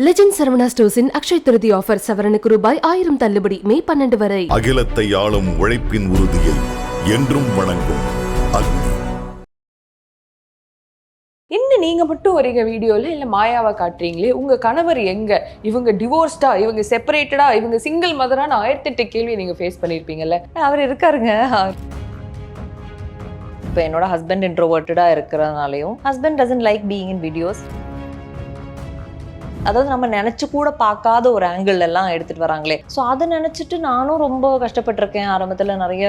Legend Saravana ஸ்டோர்ஸின் Akshaya Tritiya offer சவரனுக்கு ரூபாய் 1000 தள்ளுபடி மே 12 வரை. அகிலத்தை ஆளும் உழைப்பின் உறுதியை என்றும் வணங்கும் அக்னி. இன்னும் நீங்க மட்டும் வரீங்க வீடியோல இல்ல மாயாவை காட்டுறீங்களே, உங்க கணவர் எங்க, இவங்க டிவோர்ஸ்டா, இவங்க செப்பரேட்டடா, இவங்க சிங்கிள் மதரான 1008 கேள்வி நீங்க ஃபேஸ் பண்ணிருப்பீங்கல்ல. அவர் இருக்காருங்க. இப்போ என்னோட ஹஸ்பண்ட் இன்ட்ரோவர்ட்டடா இருக்கிறதுனாலையும் husband doesn't like being in videos. அதாவது நம்ம நினைச்சு கூட பார்க்காத ஒரு ஆங்கிள் எல்லாம் எடுத்துட்டு வராங்களே, ஸோ அதை நினைச்சிட்டு நானும் ரொம்ப கஷ்டப்பட்டிருக்கேன் ஆரம்பத்தில் நிறைய.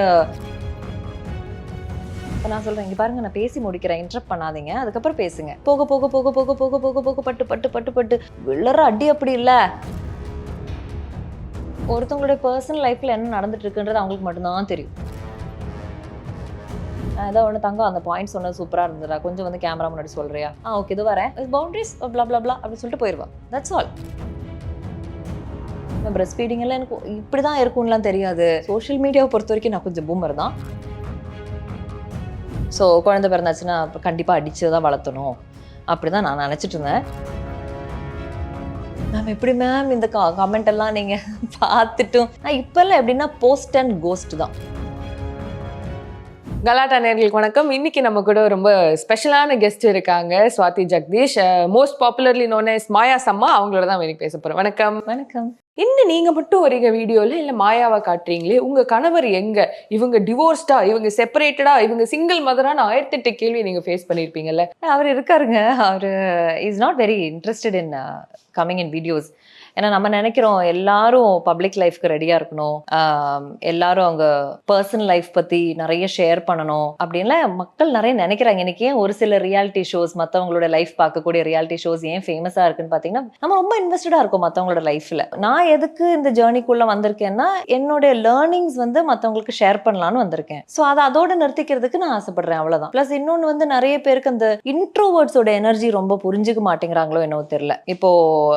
இப்போ நான் சொல்றேன், இங்க பாருங்க, நான் பேசி முடிக்கிறேன், இன்டரப்ட் பண்ணாதீங்க, அதுக்கப்புறம் பேசுங்க. போக போக போக போக போக போக போக பட்டு பட்டு பட்டு பட்டு விழற அடி அப்படி இல்லை. ஒருத்தவங்களுடைய பர்சனல் லைஃப்ல என்ன நடந்துட்டு இருக்குன்றது அவங்களுக்கு மட்டும்தான் தெரியும். ஏதோ ஒன்று தங்கம் அந்த பாயிண்ட் சொன்னது சூப்பராக இருந்ததா, கொஞ்சம் வந்து கேமரா முன்னாடி சொல்கிறியா, ஓகே இது வரேன், பவுண்டரிஸ் பிளா பிளா பிளா அப்படின்னு சொல்லிட்டு போயிடுவா. That's all. பிரஸ்ட் ஃபீடிங் எல்லாம் எனக்கு இப்படி தான் இருக்கும்லாம் தெரியாது. சோஷியல் மீடியாவை பொறுத்த வரைக்கும் நான் கொஞ்சம் பூமர் தான். ஸோ குழந்தை பிறந்தாச்சுன்னா கண்டிப்பாக அடிச்சு தான் வளர்த்தணும் அப்படி தான் நான் நினச்சிட்டு இருந்தேன். மேம் எப்படி மேம் இந்த கமெண்ட் எல்லாம் நீங்கள் பார்த்துட்டும், நான் இப்போல்லாம் எப்படின்னா போஸ்ட் அண்ட் கோஸ்ட் தான். கலாட்டா நேயர்களுக்கு வணக்கம். இன்னைக்கு நம்ம கூட ரொம்ப ஸ்பெஷலான கெஸ்ட் இருக்காங்க, Swathi Jagadeesh, most popularly known as Maya Samma. அவங்களோட தான் இன்னைக்கு பேச போறோம். வணக்கம். வணக்கம். இன்னும் நீங்க மட்டும் வரீங்க வீடியோல இல்ல மாயாவை காட்டுறீங்களே, உங்க கணவர் எங்க, இவங்க டிவோர்ஸ்டா, இவங்க செப்பரேட்டடா, இவங்க சிங்கிள் மதரான 1008 கேள்வி நீங்க ஃபேஸ் பண்ணிருப்பீங்கல்ல. அவர் இருக்காருங்க. அவர் is not very interested in coming in videos. ஏன்னா நம்ம நினைக்கிறோம் எல்லாரும் பப்ளிக் லைஃப்க்கு ரெடியாக இருக்கணும், எல்லாரும் அவங்க பர்சனல் லைஃப் பற்றி நிறைய ஷேர் பண்ணணும் அப்படின்லாம் மக்கள் நிறைய நினைக்கிறாங்க. எனக்கு ஏன் ஒரு சில ரியாலிட்டி ஷோஸ், மற்றவங்களோட லைஃப் பார்க்கக்கூடிய ரியாலிட்டி ஷோஸ் ஏன் ஃபேமஸாக இருக்குன்னு பார்த்தீங்கன்னா, நம்ம ரொம்ப இன்வெஸ்டடாக இருக்கும் மற்றவங்களோட லைஃப்பில். நான் எதுக்கு இந்த ஜேர்னிக்குள்ளே வந்திருக்கேன்னா, என்னுடைய லேர்னிங்ஸ் வந்து மற்றவங்களுக்கு ஷேர் பண்ணலான்னு வந்திருக்கேன். ஸோ அதை அதோட நிறுத்திக்கிறதுக்கு நான் ஆசைப்படுறேன், அவ்வளோதான். ப்ளஸ் இன்னொன்று வந்து நிறைய பேருக்கு அந்த இன்ட்ரோவர்ட்ஸோட எனர்ஜி ரொம்ப புரிஞ்சுக்க மாட்டேங்கிறாங்களோ என்னவோ தெரியல. இப்போ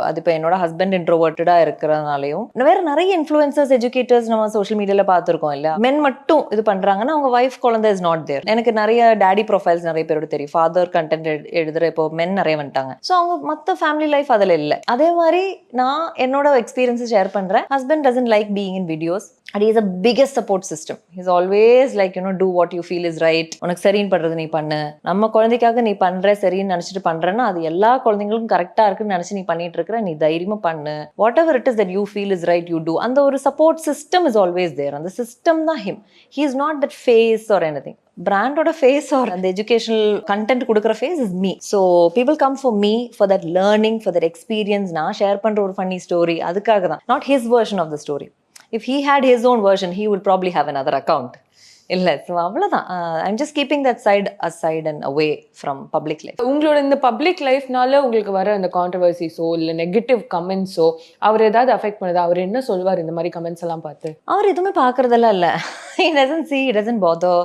அது இப்போ என்னோட ஹஸ்பண்ட் இன்ட்ரோவர்ட்டடா இருக்கிறதுனாலையும் வேற நிறைய இன்ஃப்ளூயன்சர்ஸ், எஜுகேட்டர்ஸ் நம்ம சோஷியல் மீடியால பார்த்துருக்கோம் இல்ல, மென் மட்டும் இது பண்றாங்கன்னா அவங்க வைஃப் குழந்தை இஸ் நாட் தேர். எனக்கு நிறைய டேடி ப்ரொஃபைல்ஸ் நிறைய பேரோட தெரியும், ஃபாதர் கண்டென்ட் எழுதுற இப்போ மென் நிறைய வந்துட்டாங்க. ஸோ அவங்க மற்ற ஃபேமிலி லைஃப் அதில் இல்லை. அதே மாதிரி நான் என்னோட எக்ஸ்பீரியன்ஸை ஷேர் பண்றேன். Husband doesn't like being in videos. And he is a biggest support system. He's always like, do what you feel is right. உனக்கு சரின்னு பண்றது நீ பண்ணு, நம்ம குழந்தைக்காக நீ பண்ற சரின்னு நினைச்சிட்டு பண்றேன்னா அது எல்லா குழந்தைங்களுக்கும் கரெக்டா இருக்குன்னு நினைச்சு நீ பண்ணிட்டு இருக்கிற, நீ தைரியமா பண்ணு. What ever it is that you feel is right, you do. அந்த ஒரு support system is always there. அந்த சிஸ்டம் தான் him. He is not that face or anything. பிராண்டோட ஃபேஸ் ஆர் அந்த எஜுகேஷனல் கண்டென்ட் கொடுக்குற face is me. So people come for me for that learning, for that experience. நான் share பண்ற ஒரு funny story அதுக்காக தான், not his version of the story. If he had his own version, he would probably have another account. இல்லை, so அவ்வளோதான். I'm just keeping that side aside and away from public life. உங்களோட இந்த public லைஃப்னால உங்களுக்கு வர அந்த கான்ட்ரவர்சிஸோ இல்லை negative கமெண்ட்ஸோ அவர் ஏதாவது affect பண்ணுதா? அவர் என்ன சொல்வார் இந்த மாதிரி கமெண்ட்ஸ் எல்லாம் பார்த்து? அவர் எதுவுமே பார்க்கறதெல்லாம் இல்லை. He doesn't see, he doesn't bother.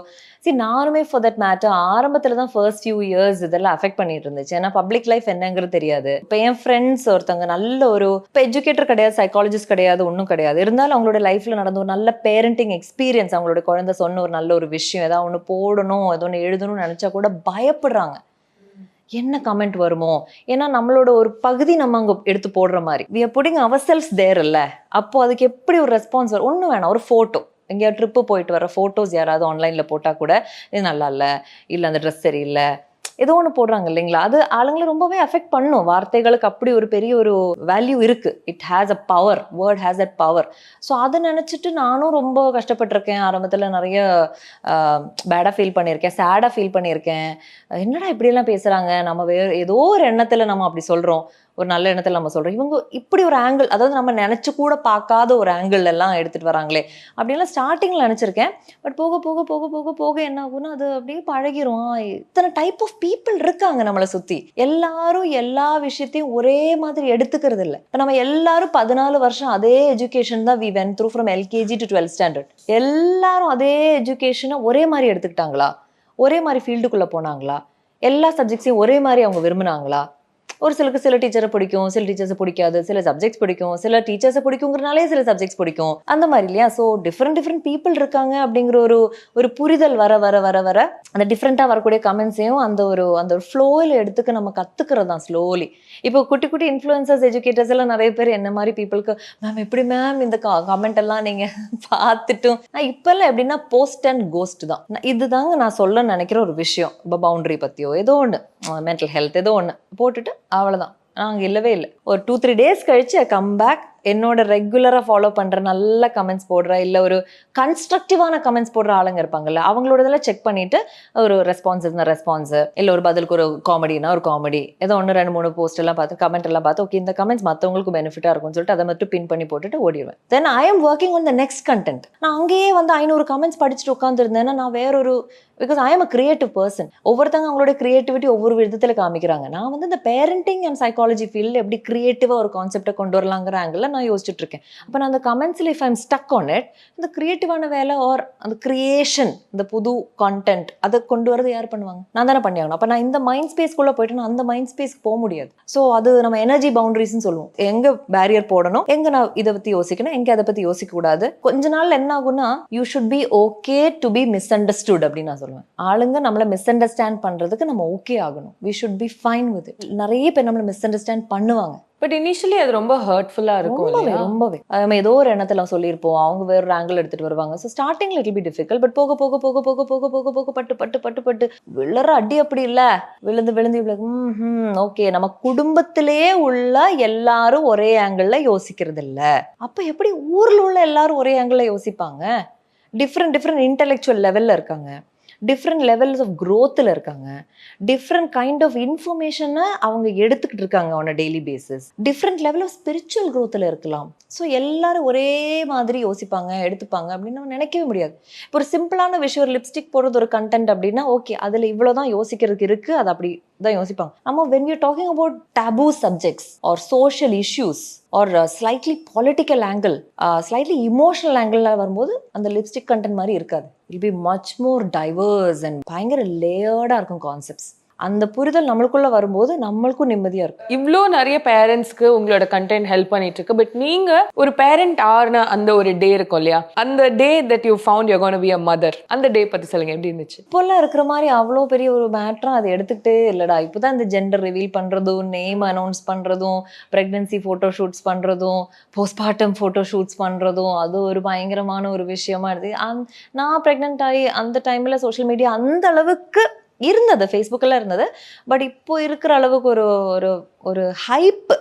நானுமே ஃபார் தட் மேட்டர் ஆரம்பத்தில் தான் ஃபர்ஸ்ட் ஃபியூ இயர்ஸ் இதெல்லாம் அஃபெக்ட் பண்ணிட்டு இருந்துச்சு. ஏன்னா பப்ளிக் லைஃப் என்னங்கிறது தெரியாது. இப்போ என் ஃப்ரெண்ட்ஸ் ஒருத்தவங்க நல்ல ஒரு இப்போ எஜுகேட்டர் கிடையாது, சைக்காலஜிஸ்ட் கிடையாது, ஒன்றும் கிடையாது, இருந்தாலும் அவங்களோட லைஃப்ல நடந்த ஒரு நல்ல பேரண்டிங் எக்ஸ்பீரியன்ஸ், அவங்களோட குழந்தை சொன்ன ஒரு நல்ல ஒரு விஷயம், ஏதாவது ஒன்று போடணும், ஏதோ ஒன்று எழுதணும்னு நினைச்சா கூட பயப்படுறாங்க என்ன கமெண்ட் வருமோ. ஏன்னா நம்மளோட ஒரு பகுதி நம்ம அங்கே எடுத்து போடுற மாதிரி we are putting ourselves there இல்ல. அப்போ அதுக்கு எப்படி ஒரு ரெஸ்பான்ஸ் வரும்? ஒன்றும் வேணாம், ஒரு ஃபோட்டோ, எங்கேயா ட்ரிப்பு போயிட்டு வர ஃபோட்டோஸ் யாராவது ஆன்லைனில் போட்டால் கூட இது நல்லா இல்லை அந்த ட்ரெஸ் சரியில்லை, ஏதோ ஒன்று போடுறாங்க இல்லைங்களா, அது ஆளுங்களை ரொம்பவே அஃபெக்ட் பண்ணும். வார்த்தைகளுக்கு அப்படி ஒரு பெரிய ஒரு வேல்யூ இருக்கு. It has a power, word has at power. So அதை நினச்சிட்டு நானும் ரொம்ப கஷ்டப்பட்டிருக்கேன். ஆரம்பத்தில் நிறைய பேடாக ஃபீல் பண்ணியிருக்கேன், சேடாக ஃபீல் பண்ணியிருக்கேன். என்னடா இப்படியெல்லாம் பேசுகிறாங்க, நம்ம ஏதோ ஒரு எண்ணத்தில் நம்ம அப்படி சொல்கிறோம், ஒரு நல்ல எண்ணத்தில் நம்ம சொல்கிறோம், இவங்க இப்படி ஒரு ஆங்கிள், அதாவது நம்ம நினச்சி கூட பார்க்காத ஒரு ஆங்கிள் எல்லாம் எடுத்துகிட்டு வராங்களே அப்படின்லாம் ஸ்டார்டிங்கில் நினச்சிருக்கேன். பட் போக போக போக போக போக என்ன ஆகும்னா அது அப்படியே பழகிரும். இத்தனை டைப் ஆஃப் பீப்புள் இருக்காங்க நம்மளை சுற்றி. எல்லாரும் எல்லா விஷயத்தையும் ஒரே மாதிரி எடுத்துக்கிறது இல்லை. இப்போ நம்ம எல்லாரும் 14 வருஷம் அதே எஜுகேஷன் தான் we went through from LKG to 12th standard. எல்லாரும் அதே எஜுகேஷனை ஒரே மாதிரி எடுத்துக்கிட்டாங்களா? ஒரே மாதிரி ஃபீல்டுக்குள்ளே போனாங்களா? எல்லா சப்ஜெக்ட்ஸையும் ஒரே மாதிரி அவங்க விரும்பினாங்களா? ஒரு சில டீச்சரை பிடிக்கும், சில டீச்சர்ஸை பிடிக்காது, சில சப்ஜெக்ட்ஸ் பிடிக்கும், சில டீச்சர்ஸை பிடிக்குங்கிறனாலே சில சப்ஜெக்ட்ஸ் பிடிக்கும், அந்த மாதிரி இல்லையா? ஸோ டிஃப்ரெண்ட் பீப்புள் இருக்காங்க அப்படிங்கிற ஒரு புரிதல் வர வர வர வர அந்த டிஃப்ரெண்ட்டாக வரக்கூடிய கமெண்ட்ஸையும் அந்த ஒரு ஃப்ளோவில் எடுத்துக்க நம்ம கற்றுக்கிறது தான் ஸ்லோலி. இப்போ குட்டி இன்ஃப்ளூயன்சர்ஸ், எஜுகேட்டர்ஸ் எல்லாம் நிறைய பேர் என்ன மாதிரி பீப்புளுக்கு மேம் எப்படி மேம் இந்த கமெண்ட் எல்லாம் நீங்கள் பார்த்துட்டும் நான் இப்போல்லாம் எப்படின்னா போஸ்ட் அண்ட் கோஸ்ட் தான். இதுதாங்க நான் சொல்ல நினைக்கிற ஒரு விஷயம். இப்போ பவுண்டரி பற்றியோ ஏதோ ஒன்று, மென்டல் ஹெல்த் ஏதோ ஒன்று போட்டுட்டு அவ்வளோதான். நாங்கள் இல்லவே இல்லை. ஒரு 2-3 days கழிச்சு கம் பேக் என்னோட ரெகுலராக ஃபாலோ பண்ணுற நல்ல கமெண்ட்ஸ் போடுற, இல்லை ஒரு கன்ஸ்ட்ரக்டிவான கமெண்ட்ஸ் போடுற ஆளுங்க இருப்பாங்கல்ல, அவங்களோட இதெல்லாம் செக் பண்ணிட்டு ஒரு ரெஸ்பான்ஸ் இருந்தால் ரெஸ்பான்ஸு, இல்லை ஒரு பதிலுக்கு ஒரு காமெடினா ஒரு காமெடி, ஏதோ 1-2-3 போஸ்ட் எல்லாம் பார்த்து கமெண்ட் எல்லாம் பார்த்து ஓகே இந்த கமெண்ட்ஸ் மற்றவங்களுக்கு பெனிஃபிட்டாக இருக்கும்னு சொல்லிட்டு அதை மட்டும் பின் பண்ணி போட்டுட்டு ஓடிடுவேன். Then I am working on the next content. நான் அங்கேயே வந்து 500 கமெண்ட்ஸ் படிச்சுட்டு உட்காந்துருந்தேன்னா நான் வேறொரு, because I am a creative person. ஒவ்வொருத்தங்க அவங்களோட கிரியேட்டிவிட்டி ஒவ்வொரு விதத்தில் காமிக்கிறாங்க. நான் வந்து இந்த பேரண்டிங் அண்ட் சைக்காலஜி ஃபீல்டில் எப்படி கிரியேட்டிவாக ஒரு கான்செப்டை கொண்டு வரலாங்கிற ஆங்கிள் நான் யோசிச்சுட்டு இருக்கேன். அப்போ நான் அந்த கமெண்ட்ஸில் if I'm stuck on it, இந்த கிரியேட்டிவான வேலை ஆர் அந்த கிரியேஷன், இந்த புது கான்டென்ட் அதை கொண்டு வரது யார் பண்ணுவாங்க? நான் தானே பண்ணி ஆகணும். அப்போ நான் இந்த மைண்ட் ஸ்பேஸ்க்குள்ளே போயிட்டு நான் அந்த மைண்ட் ஸ்பேஸ்க்கு போக முடியாது. ஸோ அது நம்ம எனர்ஜி பவுண்டரிஸ்ன்னு சொல்லுவோம். எங்கே பேரியர் போடணும், எங்கே நான் இதை பற்றி யோசிக்கணும், எங்கே அதை பற்றி யோசிக்கக்கூடாது. கொஞ்ச நாள் என்ன ஆகும்னா you should be okay to be misunderstood அப்படின்னு நான் சொல்லுவேன். ஆளுங்க நம்மளை மிஸ் அண்டர்ஸ்டாண்ட் பண்ணுறதுக்கு நம்ம ஓகே ஆகணும். We should be fine with it. நிறைய பேர் நம்மளை மிஸ் அண்டர்ஸ்டாண்ட் பண்ணுவாங்க. பட் இனிஷியலி அது ரொம்ப ஹர்ட்ஃபுல்லாக இருக்கும். ரொம்பவே நம்ம ஏதோ ஒரு எண்ணத்துல சொல்லியிருப்போம், அவங்க வேற ஒரு ஆங்கிள் எடுத்துட்டு வருவாங்க. ஸோ ஸ்டார்டிங்ல it will be difficult. But போக போக போக போக போக போக போக பட்டு பட்டு பட்டு பட்டு விழுற அடி அப்படி இல்லை, விழுந்து ஓகே நம்ம குடும்பத்திலேயே உள்ள எல்லாரும் ஒரே ஆங்கிள் யோசிக்கிறது இல்லை. அப்ப எப்படி ஊர்ல உள்ள எல்லாரும் ஒரே ஆங்கிள் யோசிப்பாங்க? டிஃப்ரெண்ட் இன்டெலெக்சுவல் லெவல்ல இருக்காங்க, டிஃப்ரெண்ட் லெவல்ஸ் ஆஃப் க்ரோத்தில் இருக்காங்க, டிஃப்ரெண்ட் கைண்ட் ஆஃப் இன்ஃபர்மேஷனை அவங்க எடுத்துக்கிட்டு இருக்காங்க on a daily basis, different level of spiritual க்ரோத்தில் இருக்கலாம். ஸோ எல்லாரும் ஒரே மாதிரி யோசிப்பாங்க, எடுத்துப்பாங்க அப்படின்னு நம்ம நினைக்கவே முடியாது. இப்போ ஒரு சிம்பிளான விஷயம், ஒரு லிப்ஸ்டிக் போடுறது ஒரு கண்டென்ட் அப்படின்னா ஓகே அதில் இவ்வளோதான் யோசிக்கிறதுக்கு இருக்குது, அது அப்படி தான் யோசிப்பாங்க. நம்ம when we are talking about taboo subjects or social issues or slightly political angle, slightly emotional angle வரும்போது அந்த லிப்ஸ்டிக் கண்டென்ட் மாதிரி இருக்காது. it will be much more diverse and பயங்கர லேயர்டாக இருக்கும் கான்செப்ட்ஸ். அந்த புரிதல் நம்மளுக்குள்ள வரும்போது நம்மளுக்கும் நிம்மதியா இருக்கும். இவ்வளோ நிறைய பேரண்ட்ஸ்க்கு உங்களோட கண்டென்ட் ஹெல்ப் பண்ணிட்டு இருக்கு. பட் நீங்க ஒரு பேரண்ட் ஆன அந்த ஒரு டே இருக்கும் இல்லையா, அந்த day that you found you gonna be a mother, அந்த டே பத்தி சொல்லுங்க, எப்படி இருந்துச்சு? இப்போல்லாம் இருக்கிற மாதிரி அவ்வளோ பெரிய ஒரு மேட்டரும் அதை எடுத்துக்கிட்டே இல்லடா. இப்போதான் இந்த ஜெண்டர் ரிவீல் பண்றதும், நேம் அனௌன்ஸ் பண்றதும், பிரெக்னன்சி போட்டோ ஷூட்ஸ் பண்றதும், போஸ்ட்மார்ட்டம் போட்டோ ஷூட்ஸ் பண்றதும், அது ஒரு பயங்கரமான ஒரு விஷயமா இருக்கு. நான் பிரெக்னென்ட் ஆகி அந்த டைம்ல சோஷியல் மீடியா அந்த அளவுக்கு இருந்தது, ஃபேஸ்புக்கெல்லாம் இருந்தது. பட் இப்போ இருக்கிற அளவுக்கு ஒரு ஒரு ஒரு ஹைப்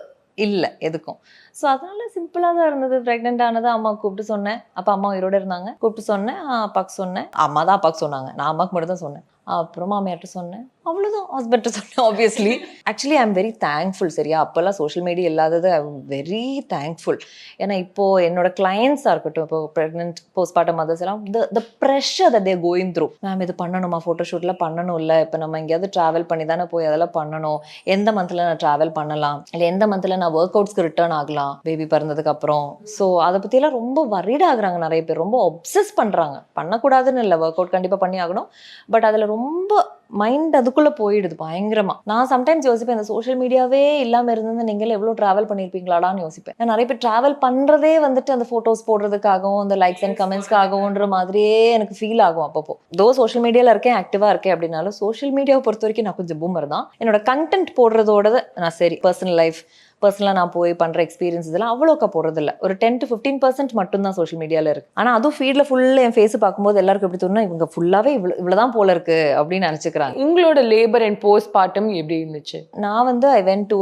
இல்லை எதுக்கும். ஸோ அதனால சிம்பிளாக தான் இருந்தது. ப்ரெக்னென்ட் ஆனது அம்மாவுக்கு கூப்பிட்டு சொன்னேன். அப்போ அம்மா உயிரோடு இருந்தாங்க. கூப்பிட்டு சொன்னேன், அப்பாவுக்கு சொன்னேன். அம்மா தான் அப்பாவுக்கு சொன்னாங்க, நான் அம்மாவுக்கு மட்டும் தான் சொன்னேன். அப்புறம் மாமியார்ட்ட சொன்னேன், அவ்வளோதான். ஹஸ்பண்ட்ட சொன்னேன். Obviously actually I am very thankful. சரியா, அப்போல்லாம் சோஷியல் மீடியா இல்லாதது ஐ எம் வெரி தேங்க்ஃபுல். ஏன்னா இப்போது என்னோட கிளையண்ட்ஸாக இருக்கட்டும், இப்போ ப்ரெக்னென்ட் போஸ்ட்மார்ட்டம் மதர்ஸ் எல்லாம் the pressure that they're going through. Ma'am இது பண்ணணுமா, ஃபோட்டோஷூட்லாம் பண்ணணும் இல்லை, இப்போ நம்ம எங்கேயாவது ட்ராவல் பண்ணி தானே போய் அதெல்லாம் பண்ணணும், எந்த மந்தில் நான் ட்ராவல் பண்ணலாம், இல்லை எந்த மந்தில் நான் ஒர்க் அவுட்ஸ்க்கு ரிட்டர்ன் ஆகலாம் பேபி பிறந்ததுக்கு அப்புறம். ஸோ அதை பற்றியெல்லாம் ரொம்ப வரிட் ஆகுறாங்க நிறைய பேர், ரொம்ப ஒப்சஸ் பண்ணுறாங்க. பண்ணக்கூடாதுன்னு இல்லை, ஒர்க் அவுட் கண்டிப்பாக பண்ணி ஆகணும். பட் அதில் ரொம்ப மைண்ட் அதுக்குள்ளே போயிடுது பயங்கரமாக. நான் சம்டைம்ஸ் யோசிப்பேன், இந்த சோஷியல் மீடியாவே இல்லாமல் இருந்தது நீங்கள் எவ்வளோ ட்ராவல் பண்ணியிருப்பீங்களாடான்னு யோசிப்பேன். நான் நிறைய பேர் ட்ராவல் பண்ணுறதே வந்துட்டு அந்த ஃபோட்டோஸ் போடுறதுக்காகவும் அந்த லைக்ஸ் அண்ட் கமெண்ட்ஸ்க்காகவுன்ற மாதிரியே எனக்கு ஃபீல் ஆகும் அப்பப்போ. தோ சோஷியல் மீடியாவில் இருக்கேன், ஆக்டிவாக இருக்கேன் அப்படின்னாலும் சோஷியல் மீடியாவை பொறுத்த வரைக்கும் நான் கொஞ்சம் பூமர் தான். என்னோட கண்டென்ட் போடுறதோட நான் சரி பர்சனல் லைஃப், பர்சனலாக நான் போய் பண்ணுற எக்ஸ்பீரியன்ஸ் இதெல்லாம் அவ்வளோக்கா போடுறதில்ல. ஒரு 10-15% மட்டும்தான் சோஷியல் மீடியாவில் இருக்குது. ஆனால் அதுவும் ஃபீல்டில் ஃபுல்லாக என் ஃபேஸை பார்க்கும்போது எல்லாருக்கும் எப்படி தோணுன்னா இவங்க ஃபுல்லாகவே இவ்வளோதான் போல இருக்கு அப்படின்னு நினச்சிக்கிறாங்க. உங்களோட லேபர் அண்ட் போஸ்ட்மார்ட்டம் எப்படி இருந்துச்சு? நான் வந்து ஐ வென்ட் டு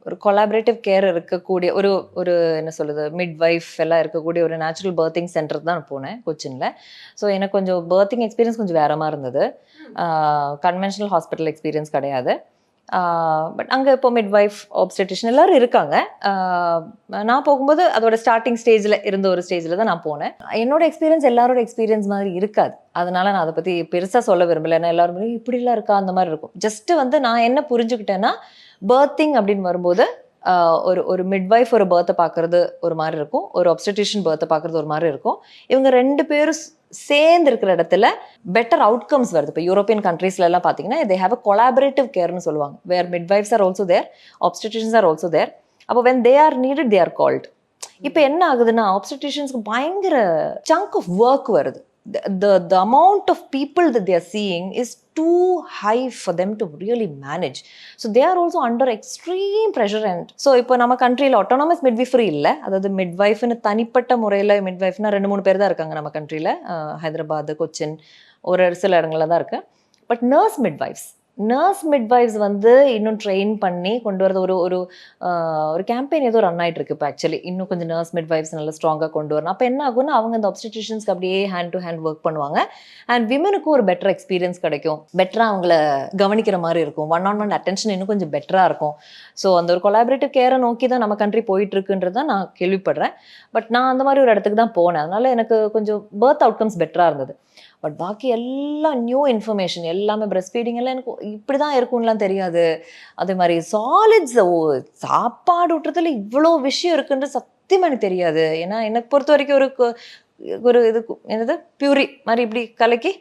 ஒரு கொலாபரேட்டிவ் கேர் இருக்கக்கூடிய ஒரு என்ன சொல்லுது, மிட் வைஃப் எல்லாம் இருக்கக்கூடிய ஒரு நேச்சுரல் பர்த்திங் சென்டர் தான் போனேன் கொச்சினில். ஸோ எனக்கு கொஞ்சம் பர்த்திங் எக்ஸ்பீரியன்ஸ் கொஞ்சம் வேற மாதிரி இருந்தது. கன்வென்ஷனல் ஹாஸ்பிட்டல் எக்ஸ்பீரியன்ஸ் கிடையாது. பட் அங்கே இப்போ மிட் வைஃப், ஆப்ஸ்டெட்ரிஷியன் எல்லாரும் இருக்காங்க. நான் போகும்போது அதோட ஸ்டார்டிங் ஸ்டேஜில் இருந்த ஒரு ஸ்டேஜில் தான் நான் போனேன். என்னோட எக்ஸ்பீரியன்ஸ் எல்லாரோட எக்ஸ்பீரியன்ஸ் மாதிரி இருக்காது. அதனால நான் அதை பற்றி பெருசாக சொல்ல விரும்பலை. ஏன்னா எல்லாரும் இப்படிலாம் இருக்கா அந்த மாதிரி இருக்கும். ஜஸ்ட்டு வந்து நான் என்ன புரிஞ்சுக்கிட்டேன்னா, பர்த்திங் அப்படின்னு வரும்போது ஒரு மிட்வைஃப் ஒரு பர்த்தை பார்க்குறது ஒரு மாதிரி இருக்கும், ஒரு obstetrician பர்த்தை பார்க்குறது ஒரு மாதிரி இருக்கும். இவங்க 2 பேரும் சேர்ந்து இருக்கிற இடத்துல பெட்டர் அவுட்கம்ஸ் வருது. இப்போ யூரோப்பியன் கண்ட்ரீஸ்ல எல்லாம் பார்த்தீங்கன்னா they have a collaborative careன்னு சொல்லுவாங்க, where midwives are also there, obstetricians are also there. அப்போ when they are needed they are called. இப்போ என்ன ஆகுதுன்னா obstetriciansக்கு பயங்கர chunk of work வருது. The amount of people that they are seeing is too high for them to really manage. So they are also under extreme pressure. And so இப்போ நம்ம கண்ட்ரியில் autonomous midwifery இல்லை, அதாவது மிட்வைஃப்னு தனிப்பட்ட முறையில் மிட்வைஃப்னா 2-3 பேர் தான் இருக்காங்க நம்ம கண்ட்ரியில். ஹைதராபாத், கொச்சின், ஒரு சில இடங்கள்ல தான் இருக்கு. பட் நர்ஸ் மிட்வைஃப்ஸ் வந்து இன்னும் ட்ரெயின் பண்ணி கொண்டு வரது ஒரு கேம்பெயின் ஏதோ ரன் ஆகிட்டு இருக்கு இப்போ. ஆக்சுவலி இன்னும் கொஞ்சம் நர்ஸ் மிட்வைஃப்ஸ் நல்லா ஸ்ட்ராங்காக கொண்டு வரணும். அப்போ என்ன ஆகும்னா அவங்க அந்த obstetriciansக்கு அப்படியே ஹேண்ட் டு ஹேண்ட் ஒர்க் பண்ணுவாங்க. அண்ட் விமனுக்கும் ஒரு பெட்டர் எக்ஸ்பீரியன்ஸ் கிடைக்கும், பெட்டராக அவங்கள கவனிக்கிற மாதிரி இருக்கும், ஒன் அட்டென்ஷன் இன்னும் கொஞ்சம் பெட்டராக இருக்கும். ஸோ அந்த ஒரு கொலாபரேட்டிவ் கேரை நோக்கி தான் நம்ம கண்ட்ரி போயிட்டு இருக்குன்றது தான் நான் கேள்விப்படுறேன். பட் நான் அந்த மாதிரி ஒரு இடத்துக்கு தான் போனேன், அதனால எனக்கு கொஞ்சம் பர்த் அவுட்கம்ஸ் பெட்டராக இருந்தது. பட் பாக்கி எல்லாம் நியூ இன்ஃபர்மேஷன், எல்லாமே பிரஸ்ட் ஃபீடிங் எல்லாம் எனக்கு இப்படி தான் இருக்கும்லாம் தெரியாது. அதே மாதிரி சாலிட்ஸ், சாப்பாடு ஊட்டுறதுல இவ்வளோ விஷயம் இருக்குன்றது சத்தியமாக எனக்கு தெரியாது. ஏன்னா எனக்கு பொறுத்த வரைக்கும் ஒரு இது என்னது பியூரி மாதிரி இப்படி கலக்கி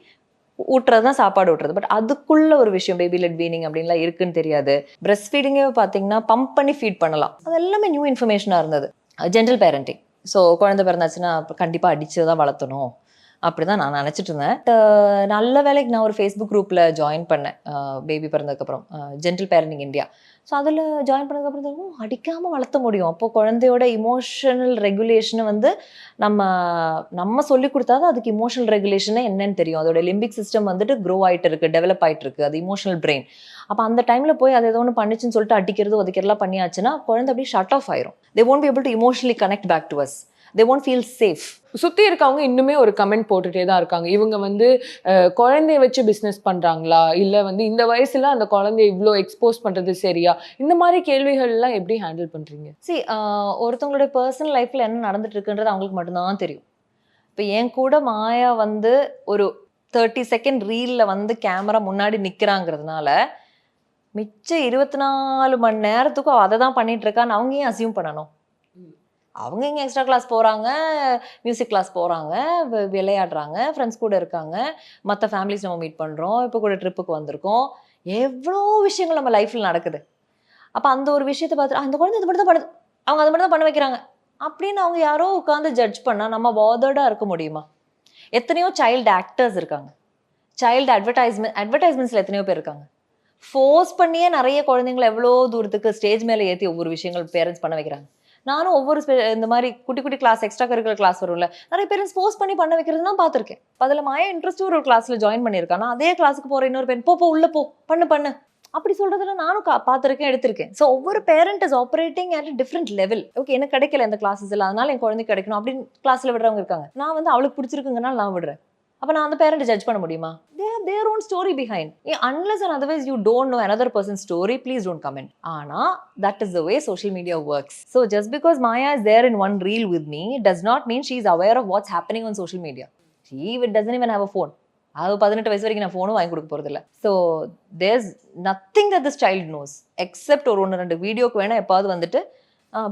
ஊட்டுறது தான் சாப்பாடு ஊட்டுறது. பட் அதுக்குள்ள ஒரு விஷயம் பேபி லெட் வீனிங் அப்படின்லாம் இருக்குன்னு தெரியாது. பிரஸ்ட் ஃபீடிங்கே பார்த்தீங்கன்னா பம்ப் பண்ணி ஃபீட் பண்ணலாம், அது எல்லாமே நியூ இன்ஃபர்மேஷனாக இருந்தது. ஜென்டல் பேரண்டிங், ஸோ குழந்தை பிறந்தாச்சுன்னா கண்டிப்பாக அடிச்சு தான் வளர்த்தணும் அப்படிதான் நான் நினச்சிட்டு இருந்தேன். நல்ல வேலைக்கு நான் ஒரு ஃபேஸ்புக் குரூப்பில் ஜாயின் பண்ணேன் பேபி பிறந்ததுக்கப்புறம், ஜென்டில் பேரண்டிங் இந்தியா. ஸோ அதில் ஜாயின் பண்ணதுக்கப்புறம் அடிக்காமல் வளர்த்த முடியும். அப்போது குழந்தையோட இமோஷனல் ரெகுலேஷனை வந்து நம்ம சொல்லி கொடுத்தா தான் அதுக்கு இமோஷனல் ரெகுலேஷனே என்னன்னு தெரியும். அதோட லிம்பிக் சிஸ்டம் வந்துட்டு க்ரோ ஆகிட்டு இருக்கு, டெவலப் ஆகிட்டு இருக்கு, அது இமோஷனல் பிரெயின். அப்போ அந்த டைமில் போய் அது ஏதோ ஒன்று பண்ணிச்சுன்னு சொல்லிட்டு அடிக்கிறது ஒதுக்கிறலாம் பண்ணியாச்சுன்னா குழந்தை அப்படியே ஷட் ஆஃப் ஆயிரும். they won't be able to emotionally connect back to us, they won't feel safe. சுத்தி இருக்கவங்க இன்னுமே ஒரு கமெண்ட் போட்டுட்டே தான் இருக்காங்க, இவங்க வந்து குழந்தைய வச்சு பிசினஸ் பண்றாங்களா, இல்ல வந்து இந்த வயசுல அந்த குழந்தைய இவ்வளோ எக்ஸ்போஸ் பண்றது சரியா, இந்த மாதிரி கேள்விகள்லாம் எப்படி ஹேண்டில் பண்றீங்க? ஒருத்தவங்களுடைய பர்சனல் லைஃப்ல என்ன நடந்துட்டு இருக்குன்றது அவங்களுக்கு மட்டும்தான் தெரியும். இப்போ என் கூட மாயா வந்து ஒரு 30 செகண்ட் ரீல்ல வந்து கேமரா முன்னாடி நிக்கிறாங்கிறதுனால மிச்ச 24 மணி நேரத்துக்கும் அதை தான் பண்ணிட்டு இருக்கான்னு அவங்க ஏன் அசியூம் பண்ணணும்? அவங்க இங்கே எக்ஸ்ட்ரா கிளாஸ் போகிறாங்க, மியூசிக் கிளாஸ் போகிறாங்க, விளையாடுறாங்க, ஃப்ரெண்ட்ஸ் கூட இருக்காங்க, மற்ற ஃபேமிலிஸ் நம்ம மீட் பண்ணுறோம், இப்போ கூட ட்ரிப்புக்கு வந்திருக்கோம், எவ்வளோ விஷயங்கள் நம்ம லைஃப்பில் நடக்குது. அப்போ அந்த ஒரு விஷயத்தை பார்த்துட்டு அந்த குழந்தை இது மட்டும் தான் பண்ணுது, அவங்க அது மட்டும் தான் பண்ண வைக்கிறாங்க அப்படின்னு அவங்க யாரோ உட்காந்து ஜட்ஜ் பண்ணால் நம்ம பாதர்டாக இருக்க முடியுமா? எத்தனையோ சைல்டு ஆக்டர்ஸ் இருக்காங்க, சைல்டு அட்வர்டைஸ்மெண்ட்ஸில் எத்தனையோ பேர் இருக்காங்க. ஃபோர்ஸ் பண்ணியே நிறைய குழந்தைங்களை எவ்வளோ தூரத்துக்கு ஸ்டேஜ் மேலே ஏற்றி ஒவ்வொரு விஷயங்கள் பேரண்ட்ஸ் பண்ண வைக்கிறாங்க. நானும் ஒவ்வொரு இந்த மாதிரி குட்டி குட்டி கிளாஸ், எக்ஸ்ட்ரா கரிக்குலர் கிளாஸ் வரும்ல, நிறைய பேரண்ட்ஸ் ஃபோர்ஸ் பண்ணி பண்ண வைக்கிறது நான் பார்த்துருக்கேன். அதில் மாயா இன்ட்ரெஸ்ட் ஒரு கிளாஸில் ஜாயின் பண்ணியிருக்கானா அதே கிளாஸுக்கு போகிற இன்னொரு பேர் போ உள்ள போ பண்ணு அப்படி சொல்றதுல நானும் பார்த்துருக்கேன், எடுத்திருக்கேன். ஸோ ஒவ்வொரு parent is operating at different level. Okay, எனக்கு கிடைக்கல இந்த கிளாஸஸ் இல்லை, அதனால என் குழந்தைக்கு கிடைக்கணும் அப்படின்னு கிளாஸில் விடுறவங்க இருக்காங்க. நான் வந்து அவளுக்கு பிடிச்சிருக்குங்கனால நான் விடுறேன். அப்போ நான் அந்த பேரண்ட் ஜட்ஜ் பண்ண முடியுமா? they have their own story behind. Unless and otherwise you don't know another person's story, please don't comment. Ana, that is the way social media works. So just because Maya is there in one reel with me does not mean she is aware of what's happening on social media. She doesn't even have a phone. அது 18 வயசு வரைக்கும் நான் ஃபோனும் வாங்கி கொடுக்க போகிறதில்ல. So there's nothing that this child knows except ஒரு 1-2 வீடியோக்கு வேணால் எப்பாவது வந்துட்டு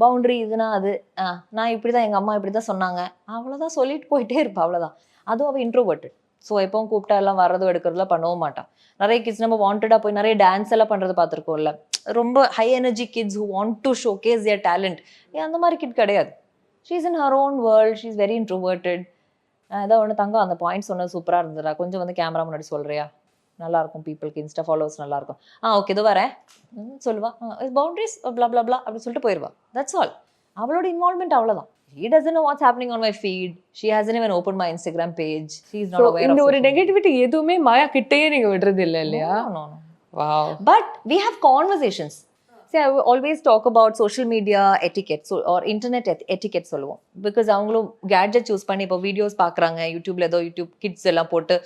பவுண்டரி இதுனா அது, நான் இப்படி தான், எங்கள் அம்மா இப்படி தான் சொன்னாங்க, அவ்வளோதான் சொல்லிட்டு போயிட்டே இருப்பா, அவ்வளோதான். அதுவும் அவள் இன்ட்ரோவர்ட்டட். ஸோ எப்பவும் கூப்பிட்டா எல்லாம் வர்றதும் எடுக்கிறதுலாம் பண்ணவும் மாட்டான். நிறைய கிட்ஸ் நம்ம வாண்டடாக போய் நிறைய டான்ஸ் எல்லாம் பண்ணுறது பார்த்துருக்கோம்ல, ரொம்ப high energy kids who want to showcase their talent. அந்த மாதிரி கிட் கிடையாது. She is in her own world, she is very introverted. ஏதாவது ஒன்று தங்கம் அந்த பாயிண்ட் சொன்னது சூப்பராக இருந்ததா, கொஞ்சம் வந்து கேமரா முன்னாடி சொல்கிறியா, நல்லாயிருக்கும், பீப்புளுக்கு இன்ஸ்டா ஃபாலோவர்ஸ் நல்லாயிருக்கும். ஓகே இதோ வரேன் சொல்லுவா, பவுண்டரிஸ் ப்ளா ப்ளா ப்ளா அப்படி சொல்லிட்டு போயிடுவா. That's all. அவளோட இன்வால்வ்மெண்ட் அவ்வளோதான். She doesn't know what's happening on my feed. She hasn't even opened my Instagram page. She is not aware of it. இந்த ஒரு நெகட்டிவிட்டி எதுவுமே மாயா கிட்டயே நீங்க விடுறது இல்ல இல்லையா? No. Wow. But we have conversations. See, I always talk about social media etiquette or internet etiquette சொல்லுவோம். Because அவங்களும் gadget யூஸ் பண்ணி இப்போ வீடியோஸ் பார்க்குறாங்க, யூடியூப்ல ஏதோ யூடியூப் கிட்ஸ் எல்லாம் போட்டு,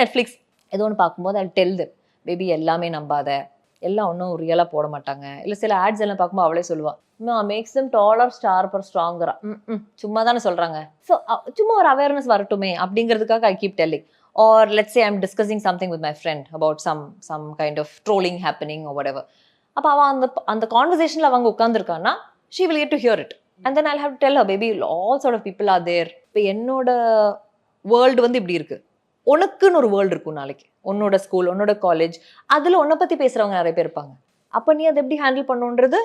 நெட்ஃப்ளிக்ஸ் ஏதோ ஒன்று பார்க்கும்போது I'll tell them, பேபி எல்லாமே நம்பாத, எல்லாம் ஒன்றும் ரியலாக போட மாட்டாங்க. இல்லை சில ஆட்ஸ் எல்லாம் பார்க்கும்போது அவளே சொல்லுவாள், மேக்ஸ் தெம் டாலர் ஸ்டார்பர் ஸ்ட்ராங்கரா, சும்மா தானே சொல்கிறாங்க, ஸோ சும்மா ஒரு அவேர்னஸ் வரட்டுமே அப்படிங்கிறதுக்காக I keep telling. Or let's say I am discussing something with my friend about some kind of trolling happening or whatever. அப்போ அவள் அந்த கான்வர்சேஷனில் அவங்க உட்காந்துருக்கான்னா she will get to hear it and then I'll have to tell her baby all sort of people are there. இப்போ என்னோட world வந்து இப்படி இருக்கு, உனக்குன்னு ஒரு வேர்ல்டு இருக்கும் நாளைக்கு, உன்னோட ஸ்கூல் உன்னோட காலேஜ், அதில் உன்னை பற்றி பேசுகிறவங்க நிறைய பேர் இருப்பாங்க. அப்போ நீ அதை எப்படி ஹேண்டில் பண்ணுன்றது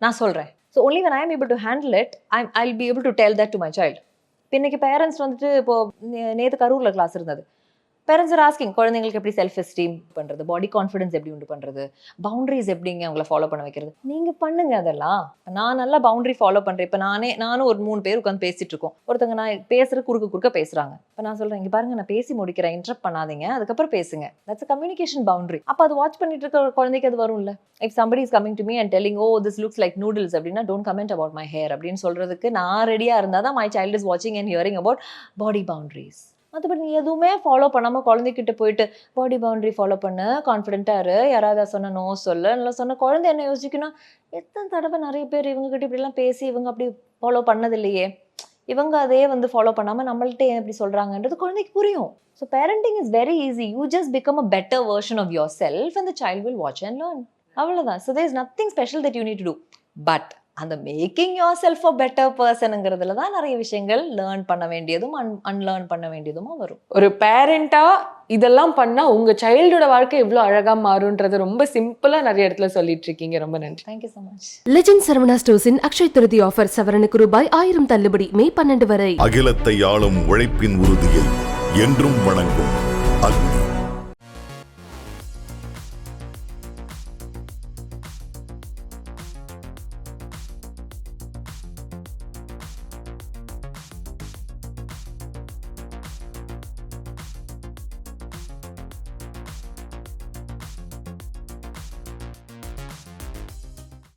நான் சொல்கிறேன். So only when I am able to handle it I'll be able to tell that to my child. இப்போ இன்னைக்கு பேரண்ட்ஸ் வந்துட்டு இப்போது நேற்று கரூரில் கிளாஸ் இருந்தது. பேரண்ட்ஸ் ஆர் ஆஸ்கிங் குழந்தைங்களுக்கு எப்படி செல்ஃப் எஸ்டீம் பண்ணுறது, பாடி கான்ஃபிடன்ஸ் எப்படி உண்டு பண்ணுறது, பவுண்டரிஸ் எப்படிங்க அவங்கள ஃபாலோ பண்ண வைக்கிறது. நீங்கள் பண்ணுங்க அதெல்லாம். நான் நல்லா பவுண்டரி ஃபாலோ பண்ணுறேன். இப்போ நானும் ஒரு 3 பேர் உட்காந்து பேசிட்டு இருக்கோம். ஒருத்தங்க நான் பேசுகிற குறுக்க பேசுகிறாங்க. இப்போ நான் சொல்கிறேன், இங்கே பாருங்க நான் பேசி முடிக்கிறேன், இன்டரப்ட் பண்ணாதீங்க, அதுக்கப்புறம் பேசுங்க. That's a communication boundary. அப்போ அது வாட்ச் பண்ணிட்டு இருக்க குழந்தைக்கு அது வரும்ல. If somebody is coming to me and telling oh this looks like noodles அப்படின்னா don't comment about my hair அப்படின்னு சொல்கிறதுக்கு நான் ரெடியாக இருந்தால் தான் my child is watching and hearing about body boundaries. மற்றபடி நீ எதுவுமே ஃபாலோ பண்ணாமல் குழந்தைகிட்ட போயிட்டு பாடி பவுண்டரி ஃபாலோ பண்ண, கான்ஃபிடென்ட்டாக இரு, யாராவது சொன்ன நோ சொல்ல, நல்லா சொன்ன குழந்தை என்ன யோசிக்கணும், எத்தனை தடவை நிறைய பேர் இவங்ககிட்ட இப்படிலாம் பேசி இவங்க அப்படி ஃபாலோ பண்ணதில்லையே, இவங்க அதே வந்து ஃபாலோ பண்ணாமல் நம்மள்கிட்ட ஏன் இப்படி சொல்கிறாங்கன்றது குழந்தைக்கு புரியும். So parenting is very easy. You just become a better version of yourself and the child will watch and learn. அவ்வளோதான். So there is nothing special that you need to do. But அந்த making yourself a better பர்சனுங்கிறதுல தான் நிறைய விஷயங்கள் learn பண்ண வேண்டியதும் unlearn பண்ண வேண்டியதுமா வரும். ஒரு பேரண்டா இதெல்லாம் பண்ணா உங்க சைல்டோட வாழ்க்கை எவ்வளவு அழகா மாறும்ன்றது ரொம்ப சிம்பிளா நிறைய இடத்துல சொல்லிட்டு இருக்கீங்க. ரொம்ப நன்றி. Thank you so much. Legend Saravana ஸ்டோர்ஸின் அக்ஷய் திருதி ஆஃபர் சவரனுக்கு ரூபாய் 1000 தள்ளுபடி மே 12 வரை. அகிலத்தை ஆளும் உழைப்பின் உறுதியை என்றும் வணங்கும் அக்னி.